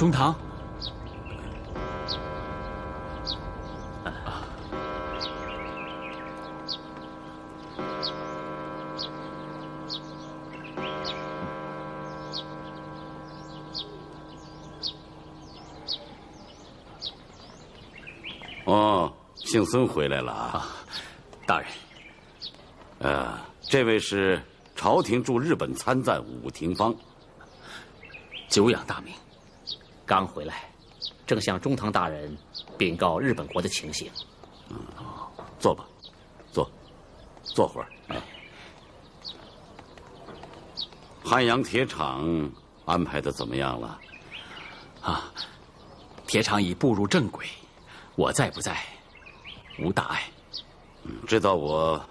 中堂。哦，姓孙回来了啊，大人。这位是朝廷驻日本参赞武廷芳，久仰大名。刚回来，正向中堂大人禀告日本国的情形。坐吧，坐会儿。汉阳铁厂安排的怎么样了？啊，铁厂已步入正轨，我在不在，无大碍。知道我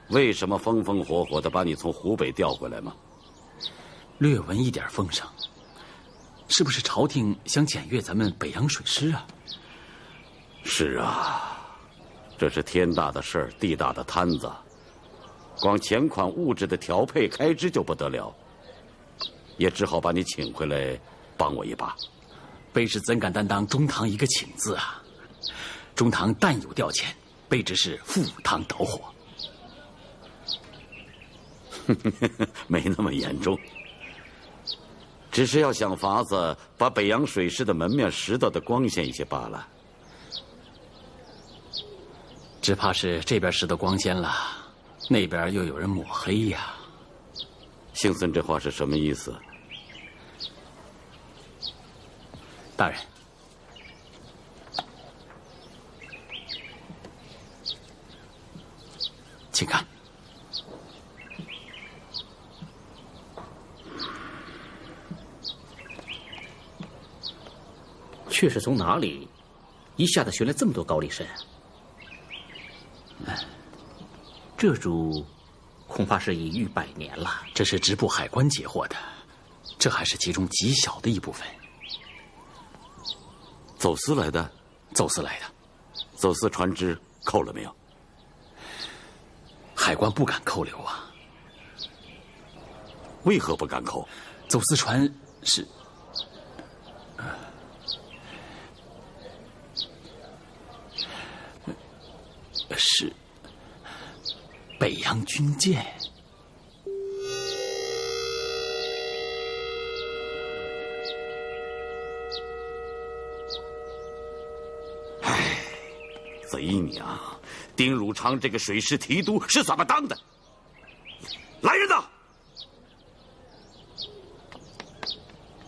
为什么风风火火地把你从湖北调回来吗？略闻一点风声，是不是朝廷想检阅咱们北洋水师啊？是啊，这是天大的事儿，地大的摊子，光钱款物质的调配开支就不得了，也只好把你请回来帮我一把。卑职怎敢担当中堂一个请字啊？中堂但有调遣，卑职是赴汤蹈火。没那么严重，只是要想法子把北洋水师的门面拾掇得光鲜一些罢了。只怕是这边拾掇光鲜了，那边又有人抹黑呀。姓孙这话是什么意思？大人，请看。却是从哪里一下子寻来这么多高丽参？这株恐怕是已逾100年了。这是直部海关截获的，这还是其中极小的一部分。走私来的？走私来的。走私船只扣了没有？海关不敢扣留啊。为何不敢扣？走私船是是北洋军舰。唉，贼娘！丁汝昌这个水师提督是怎么当的？来人呐！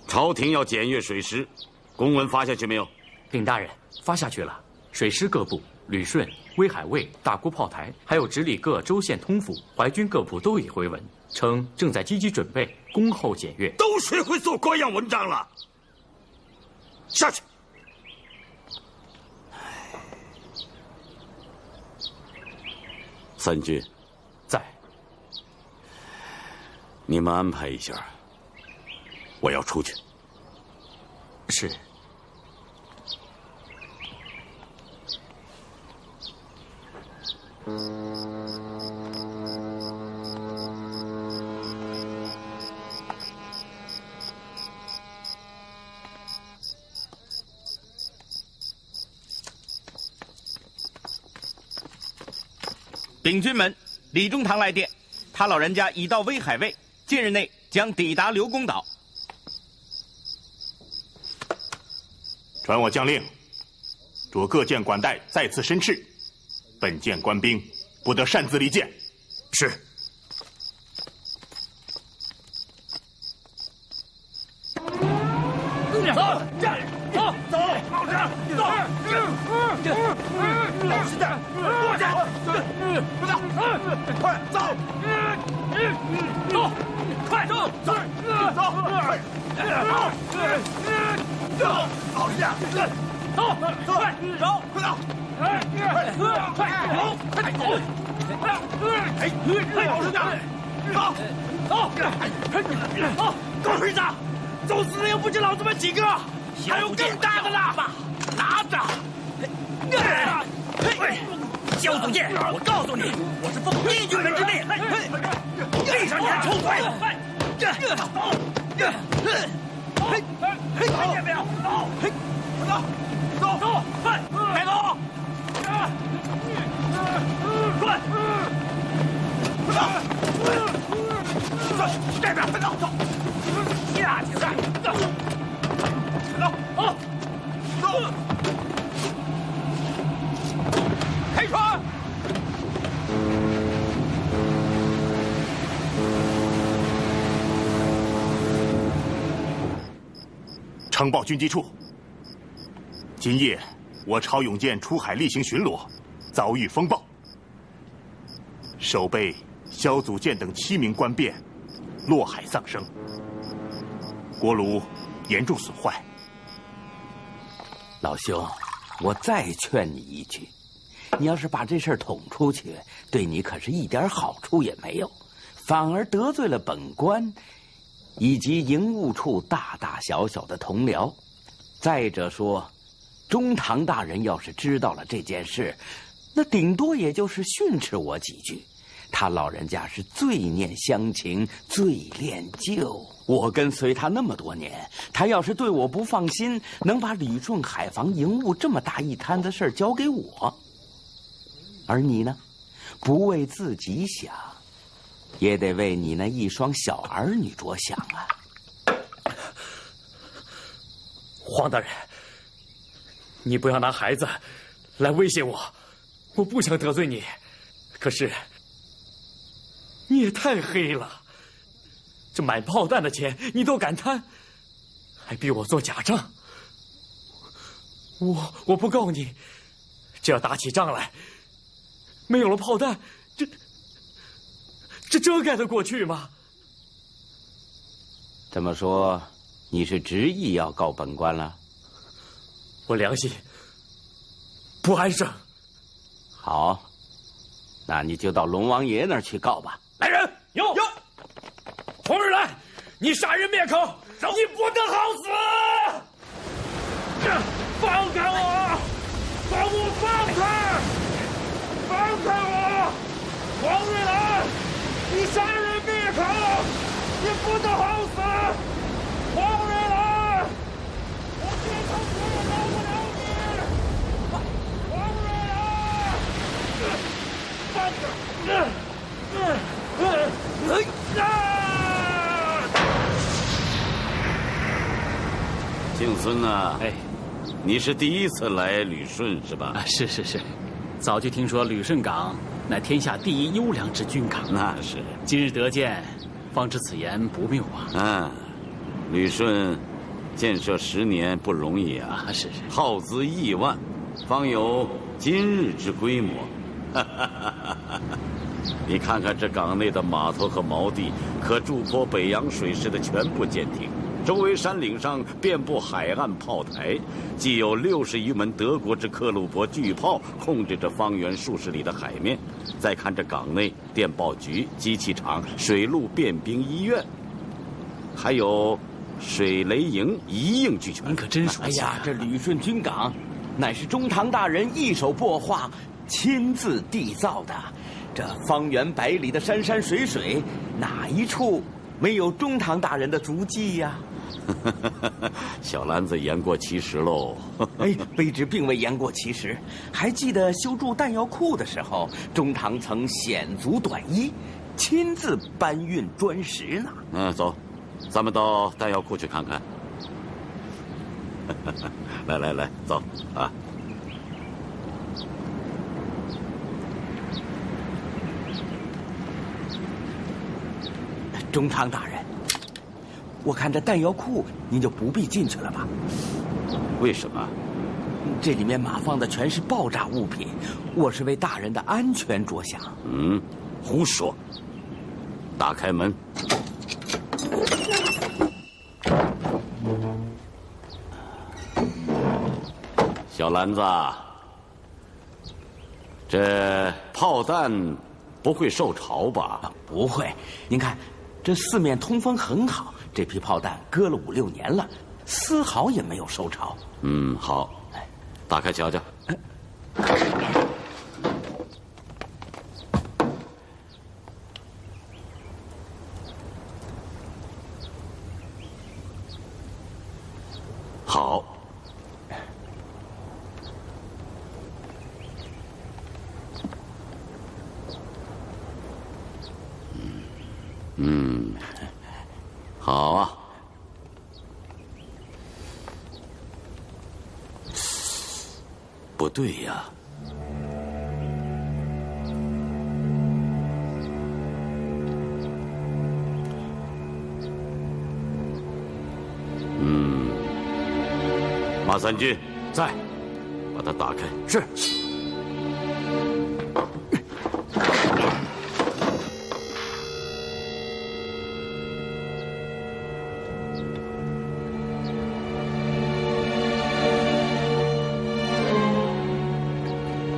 朝廷要检阅水师，公文发下去没有？禀大人，发下去了。水师各部、旅顺、威海卫、大沽炮台，还有直隶各州县通府、淮军各部都已回文，称正在积极准备，恭候检阅。都学会做官样文章了。下去。三军在。你们安排一下，我要出去。是。禀军门，李中堂来电，他老人家已到威海卫，近日内将抵达刘公岛。传我将令，着各舰管带再次申斥，本舰官兵不得擅自离舰。是。老实点，过去！快走！走！快走！走！走！老实点！走！走！快走！快走！快走！快走！哎，老实点！走！走！走！狗日的！走私的又不止老子们几个，还有更大的呢！拿着！萧祖剑，我告诉你，我是奉义军门之命，闭上你的臭嘴！嘿，看见没有？走，嘿，走，走，走，快，开走！快，走，这边，快走，走，下去，走，走，好，走，开船！呈报军机处，今夜我朝永健出海例行巡逻，遭遇风暴，守备萧祖建等7名官便落海丧生，锅炉严重损坏。老兄，我再劝你一句，你要是把这事儿捅出去，对你可是一点好处也没有，反而得罪了本官以及营务处大大小小的同僚。再者说，中堂大人要是知道了这件事，那顶多也就是训斥我几句。他老人家是最念乡情，最恋旧。我跟随他那么多年，他要是对我不放心，能把旅顺海防营务这么大一摊子事儿交给我？而你呢，不为自己想，也得为你那一双小儿女着想啊！黄大人，你不要拿孩子来威胁我，我不想得罪你，可是你也太黑了，这买炮弹的钱你都敢贪，还逼我做假账。我不告你，这要打起仗来，没有了炮弹，这遮盖得过去吗？这么说，你是执意要告本官了？我良心不安生。好，那你就到龙王爷那儿去告吧。来人，有，洪日来，你杀人灭口，你不得好死！放开我！把我放开！放开我！黄瑞来，你杀人灭口，你不得好死！黄瑞来，我这场死也饶不了你！黄瑞来，放庆孙呐，哎，你是第一次来旅顺是吧？啊，是，早就听说旅顺港乃天下第一优良之军港。那是，今日得见，方知此言不谬啊。旅顺建设10年不容易啊，是，耗资亿万，方有今日之规模。你看看这港内的码头和锚地，可驻泊北洋水师的全部舰艇，周围山岭上遍布海岸炮台，既有60余门德国之克虏伯巨炮控制着方圆数十里的海面，再看这港内电报局、机器厂、水陆便兵医院，还有水雷营，一应俱全。您可真熟悉。哎呀，这旅顺军港，乃是中堂大人一手擘画，亲自缔造的。这方圆100里的山山水水，哪一处没有中堂大人的足迹呀？小兰子言过其实喽。哎，卑职并未言过其实。还记得修筑弹药库的时候，中堂曾险足短衣，亲自搬运砖石呢。走，咱们到弹药库去看看。来，走啊！中堂大人，我看这弹药库您就不必进去了吧？为什么？这里面码放的全是爆炸物品，我是为大人的安全着想。胡说！打开门。小兰子，这炮弹不会受潮吧？不会，您看，这四面通风很好，这批炮弹搁了5、6年了，丝毫也没有受潮。好，打开瞧瞧。好。好啊。不对呀。马三军在，把它打开。是。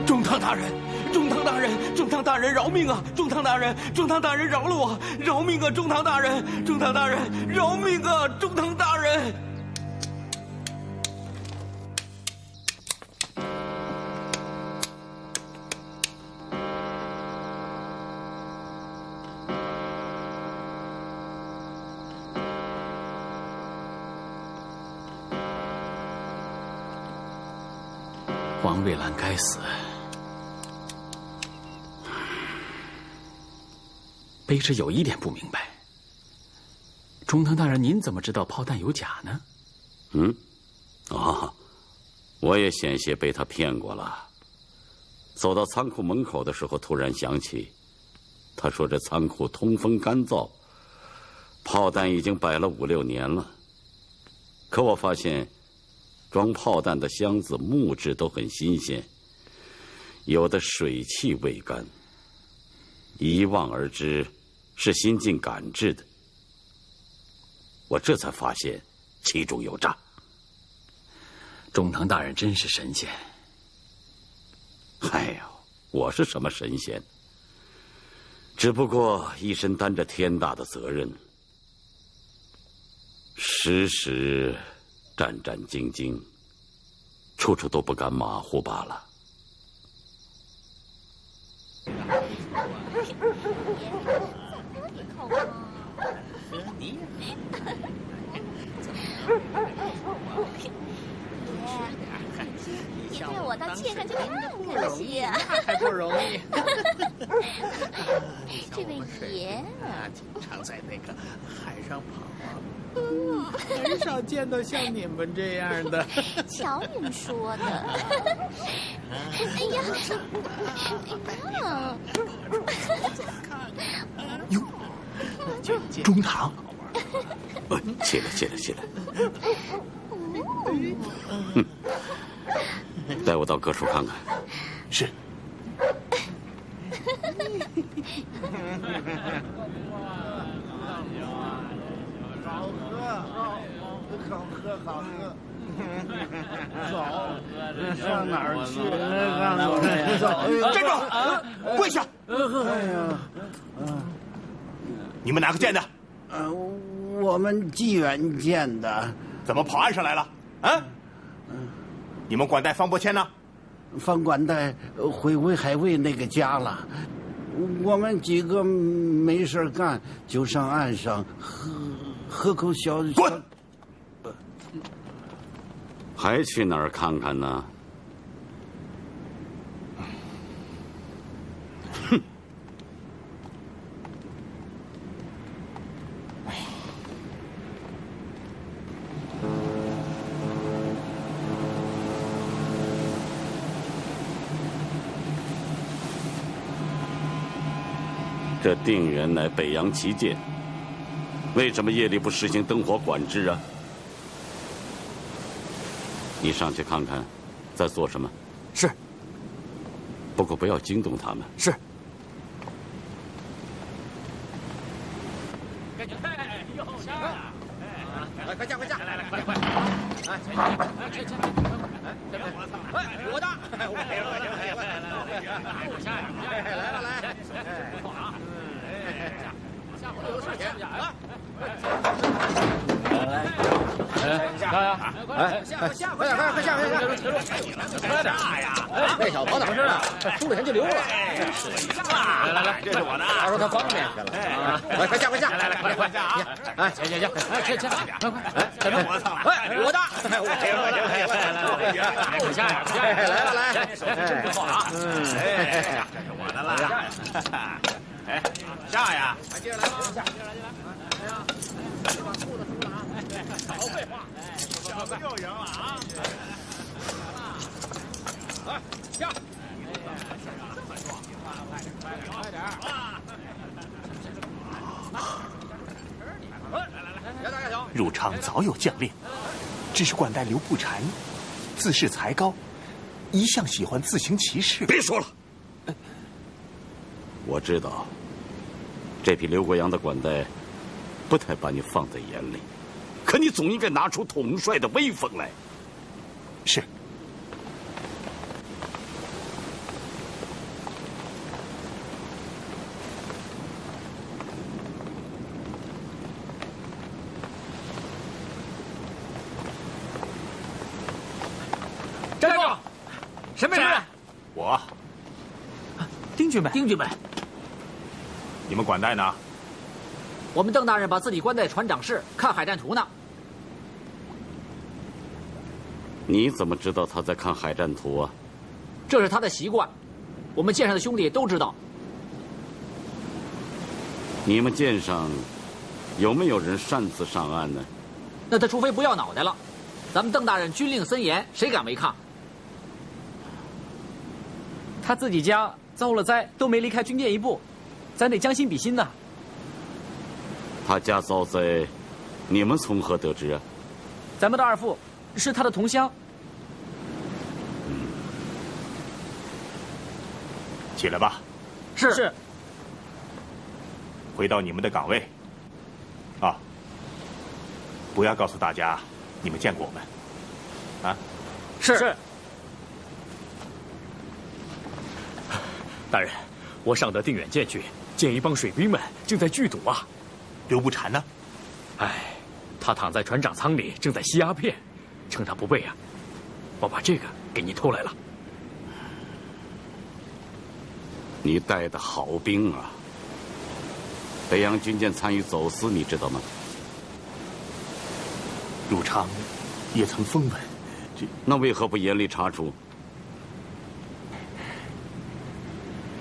中堂大人，中堂大人，中堂大人饶命啊！中堂大人，中堂大人饶了我！饶命啊！中堂大人，中堂大人饶命啊！中堂大人。黄蔚兰该死。卑职有一点不明白，中堂大人，您怎么知道炮弹有假呢？我也险些被他骗过了。走到仓库门口的时候，突然想起，他说这仓库通风干燥，炮弹已经摆了5、6年了。可我发现，装炮弹的箱子木质都很新鲜，有的水汽未干，一望而知是新近赶制的。我这才发现其中有诈。中堂大人真是神仙。哎呦，我是什么神仙？只不过一身担着天大的责任，时时战战兢兢，处处都不敢马虎罢了。你看我到切上就那么客气啊，还不容易。这位爷经常在那个海上跑，很少见到像你们这样的。瞧你们说的。哎呀，哟，中堂，起来。带我到各处看看。是。好喝。走，上哪儿去？站住！跪下！哎呀，你们哪个建的？我们济远建的。怎么跑岸上来了？啊？你们管带方伯谦呢？方管带回威海卫那个家了。我们几个没事干，就上岸上喝口小。滚！还去哪儿看看呢？哼！这定远乃北洋旗舰，为什么夜里不实行灯火管制啊？你上去看看，在做什么？是。不过不要惊动他们。是。快驾！来，快！我的！来！下回有事情啊！下呀！哎，快下！快点！快下！快点呀！那小子跑哪去了？输了钱就溜了。来，这是我的。他说他方便去了。来，快下！来，快下啊！哎，行，快！哎，怎么？我操！哎，我的！来，快下呀！来，真不错啊！这是我的了。哎，下呀！接着来吧，下！来呀！把裤子出了啊！少废话！小子又赢了啊！来，下！快点！汝昌早有将令，只是管带刘不禅自恃才高，一向喜欢自行其事。别说了，我知道这批刘国阳的管带不太把你放在眼里，可你总应该拿出统帅的威风来。是。站住！什么人？我。丁军们，你们管带呢？我们邓大人把自己关在船长室看海战图呢。你怎么知道他在看海战图啊？这是他的习惯，我们舰上的兄弟都知道。你们舰上有没有人擅自上岸呢？那他除非不要脑袋了。咱们邓大人军令森严，谁敢违抗？他自己家遭了灾，都没离开军舰一步，咱得将心比心呐。他家遭灾，你们从何得知啊？咱们的二副是他的同乡。起来吧。是。回到你们的岗位。啊，不要告诉大家你们见过我们。啊，是。大人，我上得定远舰去，见一帮水兵们正在聚赌啊。刘不禅呢？哎，他躺在船长舱里，正在吸鸦片。趁他不备啊，我把这个给你偷来了。你带的好兵啊！北洋军舰参与走私，你知道吗？汝昌也曾风闻，那为何不严厉查处？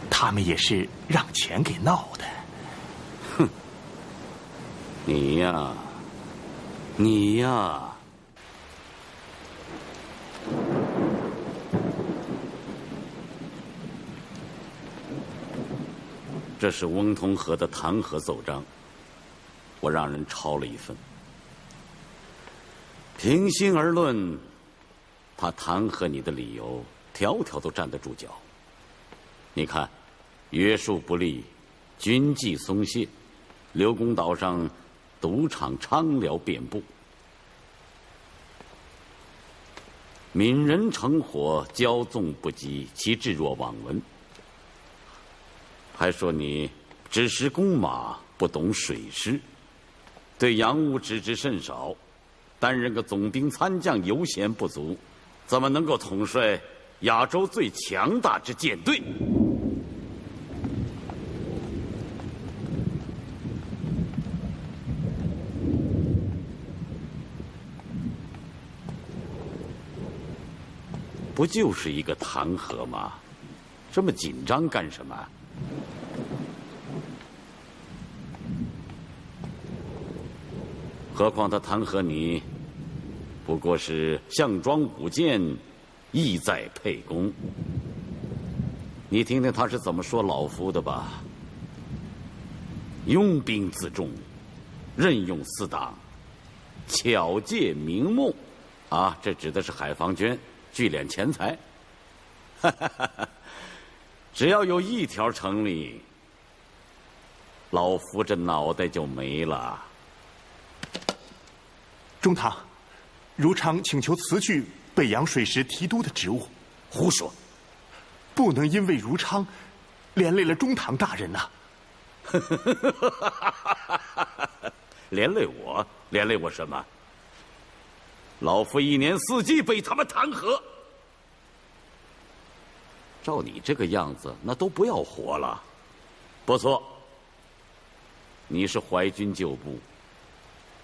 他们也是让钱给闹的。哼，你呀，这是翁同龢的弹劾奏章，我让人抄了一份。平心而论，他弹劾你的理由，条条都站得住脚。你看，约束不力，军纪松懈，刘公岛上赌场娼寮遍布，闽人成伙，骄纵不羁，其志若罔闻。还说你只识弓马，不懂水师，对洋务知之甚少，担任个总兵参将油闲不足，怎么能够统帅亚洲最强大之舰队？不就是一个弹劾吗？这么紧张干什么？何况他弹劾你，不过是项庄舞剑，意在沛公。你听听他是怎么说老夫的吧：拥兵自重，任用四党，巧借名目，啊，这指的是海防军聚敛钱财。只要有一条成立，老夫这脑袋就没了。中堂，如常请求辞去北洋水师提督的职务。胡说！不能因为如昌连累了中堂大人呐。连累我？连累我什么？老夫一年四季被他们弹劾。照你这个样子，那都不要活了。不错，你是淮军旧部，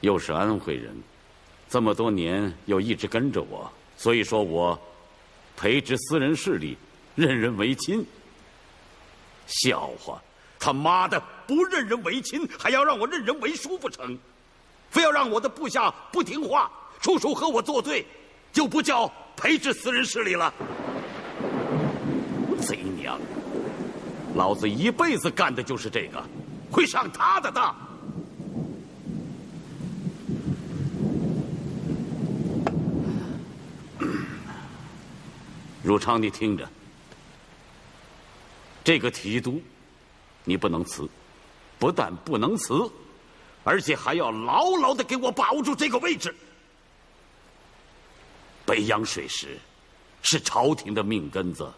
又是安徽人，这么多年又一直跟着我，所以说我培植私人势力，任人唯亲。笑话！他妈的，不任人唯亲，还要让我任人唯叔不成？非要让我的部下不听话，处处和我作对，就不叫培植私人势力了。贼娘！老子一辈子干的就是这个，会上他的当。汝昌，你听着，这个提督，你不能辞，不但不能辞，而且还要牢牢的给我把握住这个位置。北洋水师是朝廷的命根子，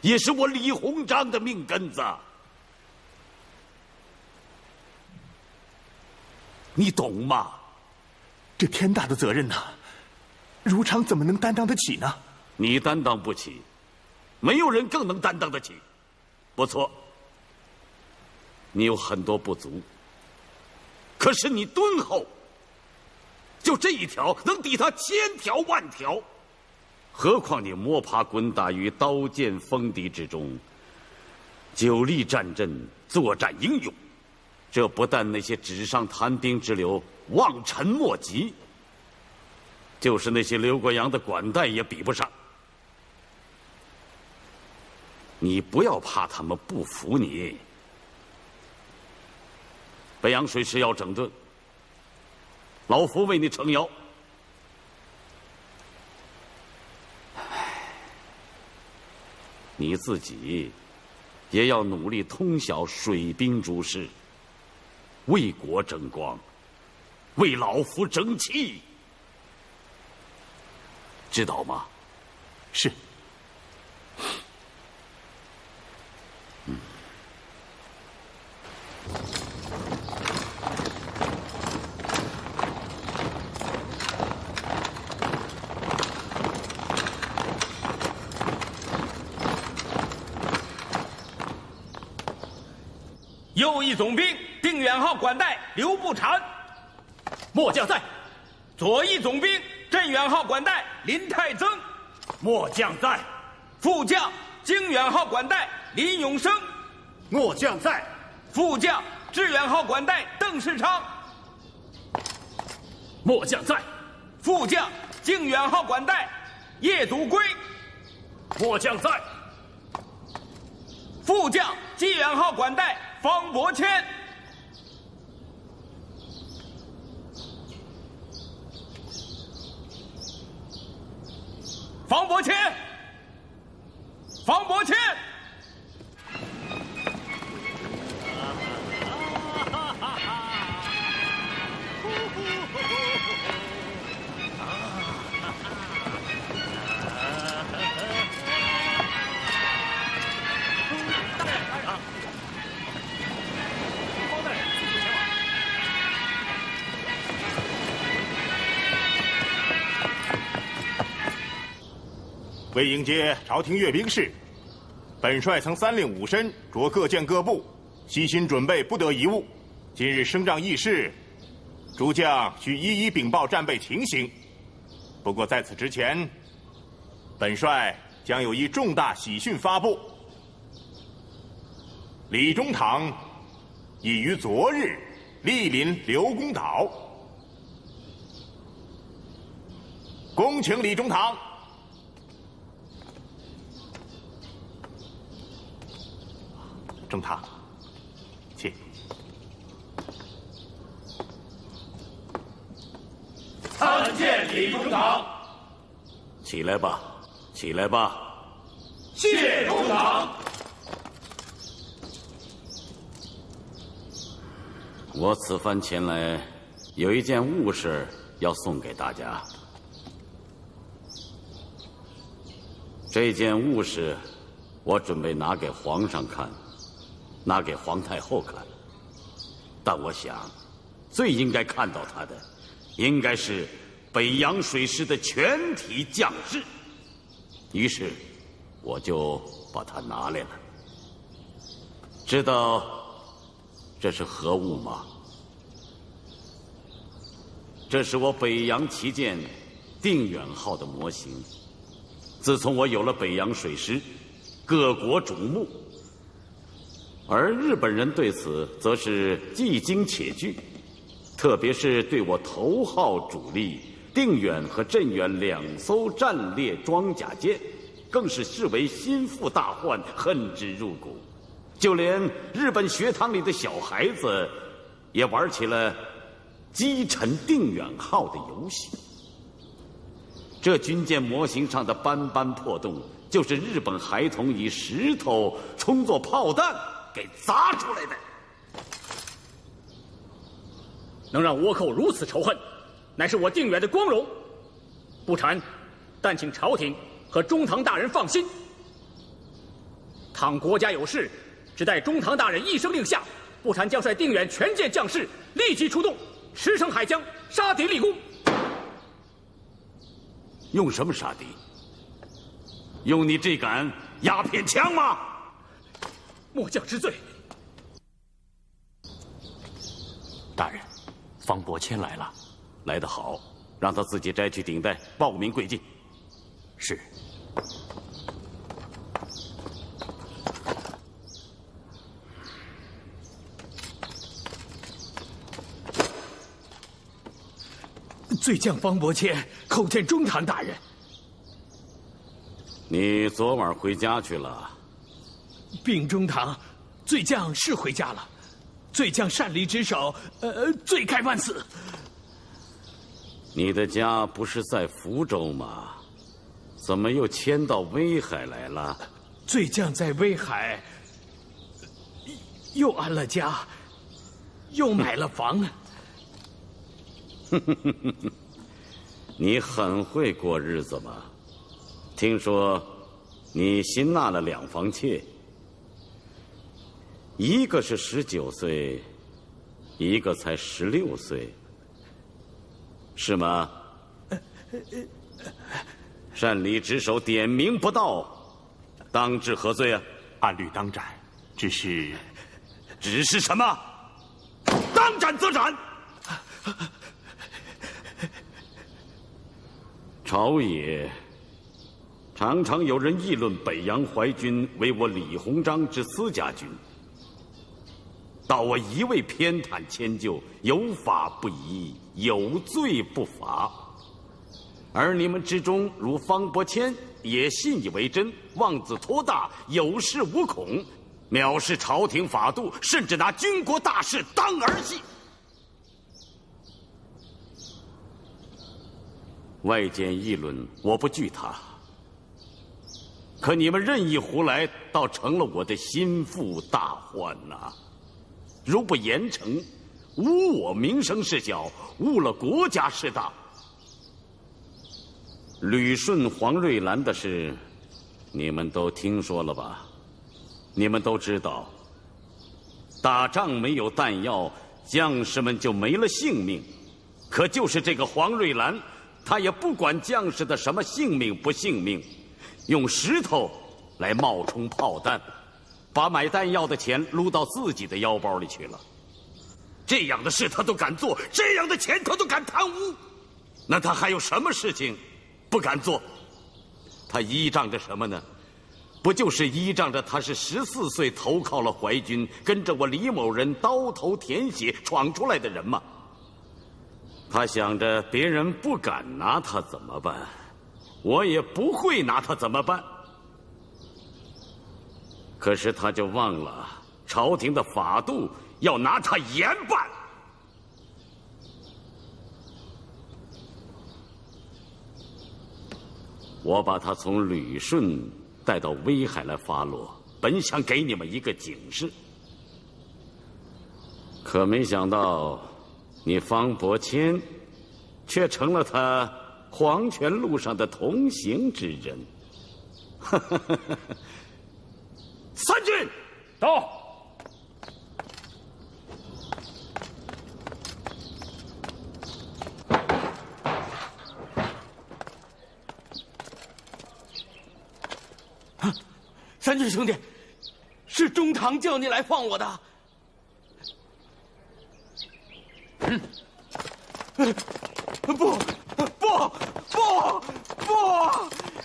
也是我李鸿章的命根子，你懂吗？这天大的责任呐，如常怎么能担当得起呢？你担当不起，没有人更能担当得起。不错，你有很多不足，可是你敦厚，就这一条能抵他千条万条。何况你摸爬滚打于刀剑锋敌之中，久历战阵，作战英勇，这不但那些纸上谈兵之流望尘莫及，就是那些刘国阳的管带也比不上。你不要怕他们不服你。北洋水师要整顿，老夫为你撑腰。你自己也要努力通晓水兵诸事，为国争光，为老夫争气，知道吗？是。右翼总兵定远号管带刘步蟾，末将在；左翼总兵镇远号管带林泰增，末将在；副将经远号管带林永生，末将在；副将致远号管带邓世昌，末将在；副将靖远号管带叶祖圭，末将在；副将济远号管带方伯谦，方伯谦，方伯谦。为迎接朝廷阅兵式，本帅曾三令五申，着各舰各部悉心准备，不得贻误。今日升帐议事，诸将需一一禀报战备情形。不过在此之前，本帅将有一重大喜讯发布：李中堂已于昨日莅临刘公岛，恭请李中堂。中堂，请。参见李中堂。起来吧，起来吧。谢中堂。我此番前来，有一件物事要送给大家。这件物事，我准备拿给皇上看。拿给皇太后看，但我想，最应该看到他的，应该是北洋水师的全体将士。于是，我就把它拿来了。知道这是何物吗？这是我北洋旗舰定远号的模型。自从我有了北洋水师，各国瞩目，而日本人对此则是既惊且惧，特别是对我头号主力定远和镇远2艘战列装甲舰，更是视为心腹大患，恨之入骨。就连日本学堂里的小孩子，也玩起了击沉定远号的游戏。这军舰模型上的斑斑破洞，就是日本孩童以石头充作炮弹给砸出来的。能让倭寇如此仇恨，乃是我定远的光荣。不禅，但请朝廷和中堂大人放心。倘国家有事，只待中堂大人一声令下，不禅将率定远全舰将士立即出动，驰骋海疆，杀敌立功。用什么杀敌？用你这杆鸦片枪吗？末将知罪。大人，方伯谦来了。来得好，让他自己摘去顶戴，报名跪进。是。罪将方伯谦叩见中堂大人。你昨晚回家去了？禀中堂，罪将是回家了。罪将擅离职守，罪该万死。你的家不是在福州吗？怎么又迁到威海来了？罪将在威海又安了家，又买了房。你很会过日子嘛？听说你新纳了2房妾，一个是19岁，一个才16岁，是吗？擅离职守，点名不到，当治何罪啊？按律当斩，只是什么？当斩则斩。朝野常常有人议论北洋淮军为我李鸿章之私家军，到我一味偏袒迁就，有法不依，有罪不罚。而你们之中，如方伯谦也信以为真，妄自托大，有恃无恐，藐视朝廷法度，甚至拿军国大事当儿戏。外间议论，我不惧他。可你们任意胡来，倒成了我的心腹大患呐！如不严惩，污我名声事小，误了国家事大。旅顺黄瑞兰的事，你们都听说了吧？你们都知道，打仗没有弹药，将士们就没了性命。可就是这个黄瑞兰，他也不管将士的什么性命不性命，用石头来冒充炮弹，把买弹药的钱撸到自己的腰包里去了。这样的事他都敢做，这样的钱他都敢贪污，那他还有什么事情不敢做？他依仗着什么呢？不就是依仗着他是14岁投靠了淮军，跟着我李某人刀头舔血闯出来的人吗？他想着别人不敢拿他怎么办，我也不会拿他怎么办。可是他就忘了，朝廷的法度要拿他严办。我把他从旅顺带到威海来发落，本想给你们一个警示，可没想到你方伯谦却成了他黄泉路上的同行之人。三军到。三郡兄弟，是中堂叫你来放我的。不！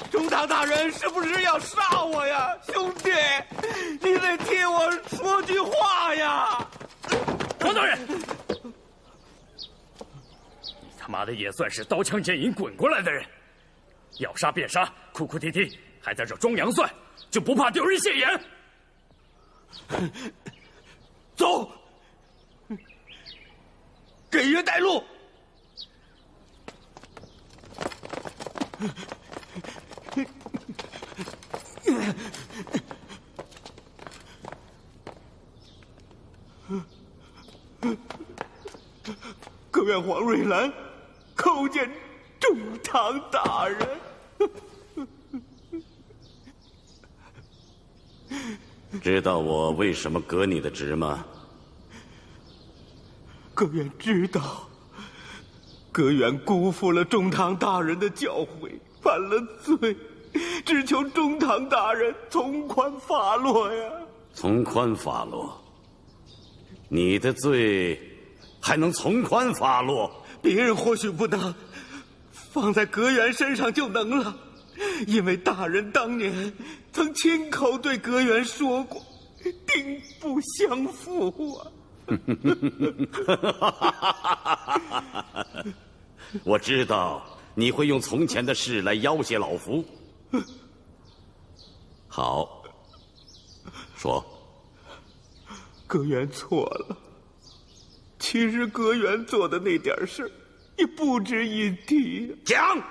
中堂大人是不是要杀我呀？兄弟，你得替我说句话呀！王大人，你他妈的也算是刀枪剑影滚过来的人，要杀便杀，哭哭啼啼，还在这装洋蒜，就不怕丢人现眼？走，给人带路。阁员黄瑞兰叩见中堂大人。知道我为什么革你的职吗？阁员知道，阁员辜负了中堂大人的教诲，犯了罪，只求中堂大人从宽发落呀。从宽发落？你的罪还能从宽发落？别人或许不能，放在阁员身上就能了。因为大人当年曾亲口对阁员说过，定不相负啊。我知道你会用从前的事来要挟老夫。好，说。阁员错了。其实阁员做的那点事也不值一提。讲。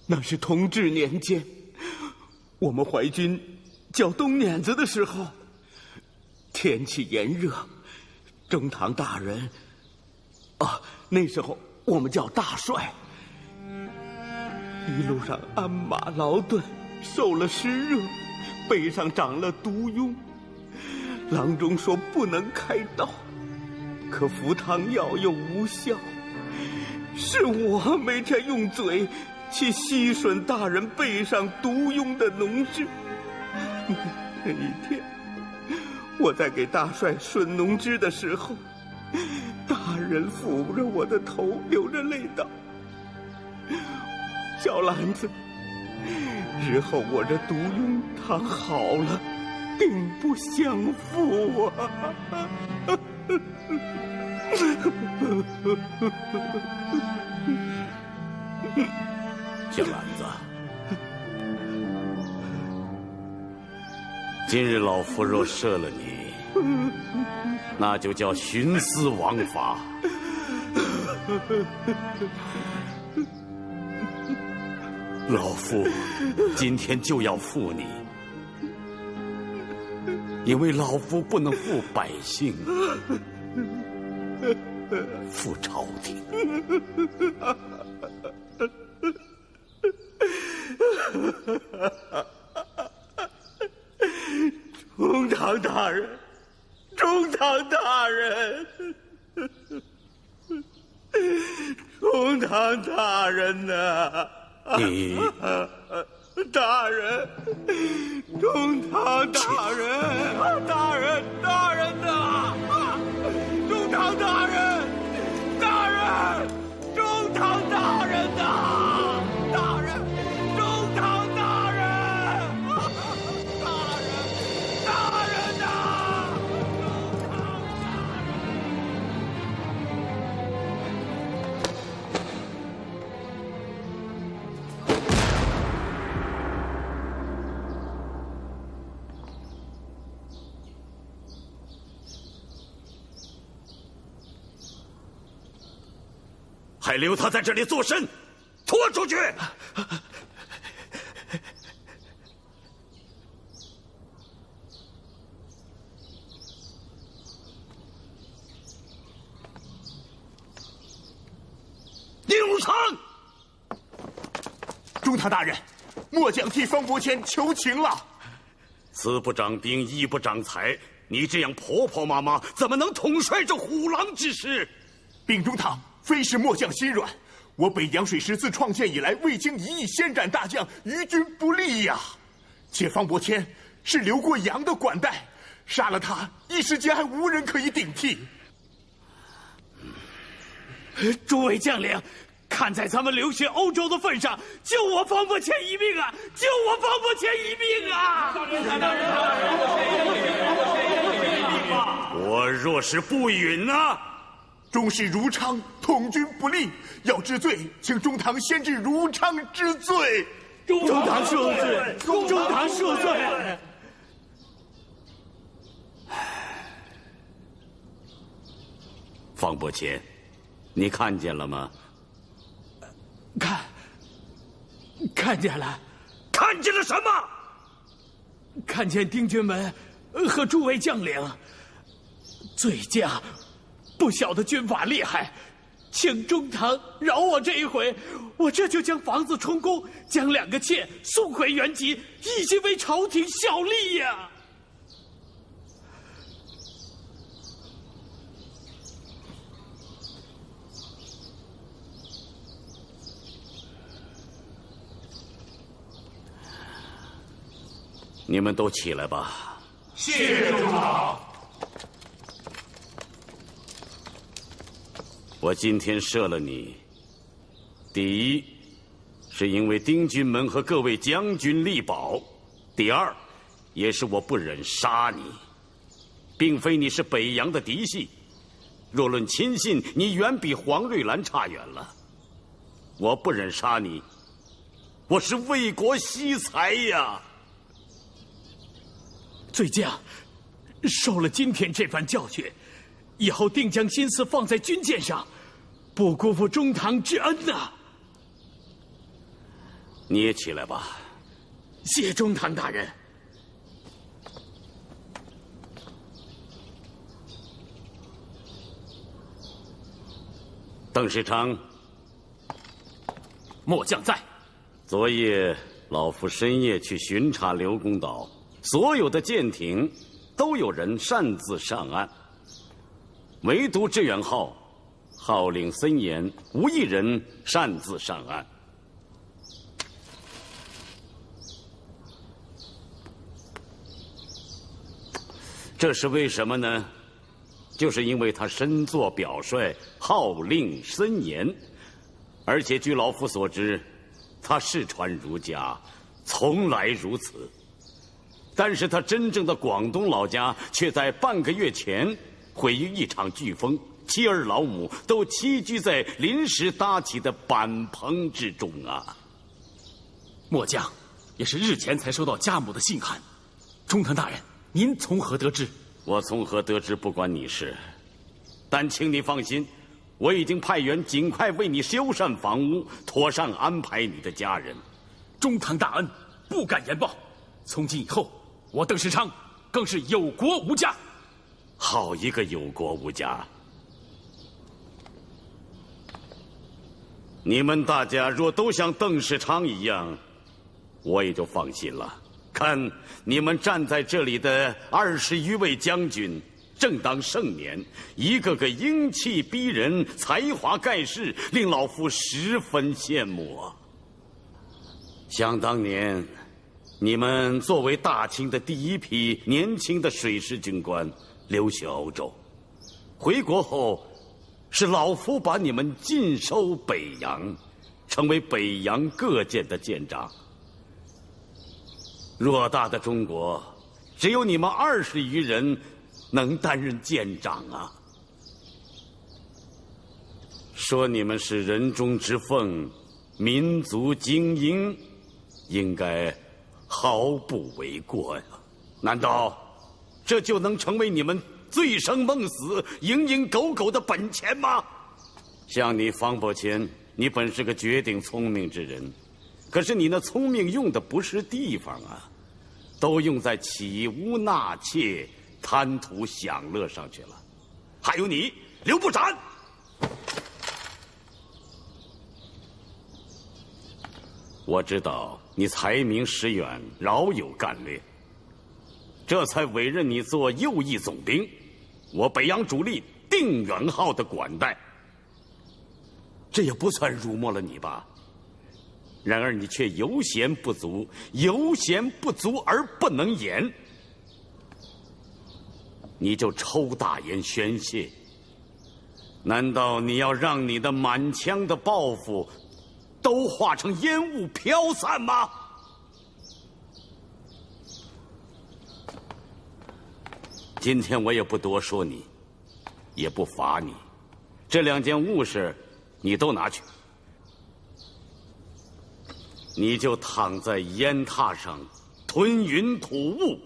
那是同治年间，我们淮军叫冬碾子的时候，天气炎热，中堂大人，那时候我们叫大帅，一路上鞍马劳顿，受了湿热，背上长了毒痈，郎中说不能开刀，可服汤药又无效，是我每天用嘴去吸吮大人背上毒痈的脓汁。那一天，我在给大帅吮脓汁的时候，大人抚着我的头，流着泪道：“小兰子，日后我这毒痈躺好了，定不相负啊！”小兰子，今日老夫若赦了你，那就叫徇私枉法。老夫今天就要负你，因为老夫不能负百姓，负朝廷。中堂大人，中堂大人，中堂大人呐！你大人，中堂大人，大人呐！中堂大人，中堂大人呐！大人，中堂大人，大人呐！还留他在这里作甚？拖出去！宁汝昌，中堂大人，末将替方伯谦求情了。慈不长兵，义不长财，你这样婆婆妈妈，怎么能统帅这虎狼之师？秉中堂非是末将心软，我北洋水师自创建以来，未经一役先斩大将，于军不利呀。且方伯谦是留过洋的管带，杀了他，一时间还无人可以顶替。诸位将领，看在咱们流血欧洲的份上，救我方伯谦一命啊！救我方伯谦一命啊！我若是不允呢？终是如昌统军不利，要治罪，请中堂先治如昌之罪。中堂赦罪，中堂赦罪。方伯谦，你看见了吗？看见了。看见了什么？看见丁军们和诸位将领，罪将不晓得军法厉害，请中堂饶我这一回，我这就将房子充公，将2个妾送回原籍，一心为朝廷效力呀。你们都起来吧。谢谢中堂。我今天赦了你，第一，是因为丁军门和各位将军力保；第二，也是我不忍杀你，并非你是北洋的嫡系，若论亲信，你远比黄瑞兰差远了。我不忍杀你，我是为国惜才呀。罪将受了今天这番教训，以后定将心思放在军舰上，不辜负中堂之恩呐。你也起来吧。谢中堂大人。邓世昌，末将在。昨夜老夫深夜去巡查刘公岛，所有的舰艇都有人擅自上岸，唯独致远号号令森严，无一人擅自上岸。这是为什么呢？就是因为他身作表率，号令森严，而且据老夫所知，他世传儒家，从来如此。但是他真正的广东老家却在半个月前毁于一场飓风，妻儿老母都栖居在临时搭起的板棚之中啊！末将也是日前才收到家母的信函，中堂大人，您从何得知？我从何得知不关你事，但请你放心，我已经派员尽快为你修缮房屋，妥善安排你的家人。中堂大恩，不敢言报。从今以后，我邓世昌更是有国无家。好一个有国无家！你们大家若都像邓世昌一样，我也就放心了。看你们站在这里的20余位将军，正当盛年，一个个英气逼人，才华盖世，令老夫十分羡慕啊！想当年，你们作为大清的第一批年轻的水师军官，留学欧洲，回国后，是老夫把你们尽收北洋，成为北洋各舰的舰长。偌大的中国，只有你们20余人能担任舰长啊！说你们是人中之凤，民族精英，应该毫不为过呀。难道这就能成为你们醉生梦死、蝇营狗苟的本钱吗？像你方伯谦，你本是个绝顶聪明之人，可是你那聪明用的不是地方啊，都用在起屋纳妾、贪图享乐上去了。还有你刘步斩，我知道你才名识远，饶有干练，这才委任你做右翼总兵，我北洋主力定远号的管带。这也不算辱没了你吧？然而你却犹嫌不足，犹嫌不足而不能言，你就抽大烟宣泄。难道你要让你的满腔的抱负都化成烟雾飘散吗？今天我也不多说你，也不罚你，这2件物事你都拿去，你就躺在烟榻上吞云吐雾，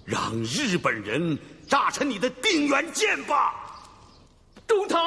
让日本人炸成你的定远舰吧！中堂。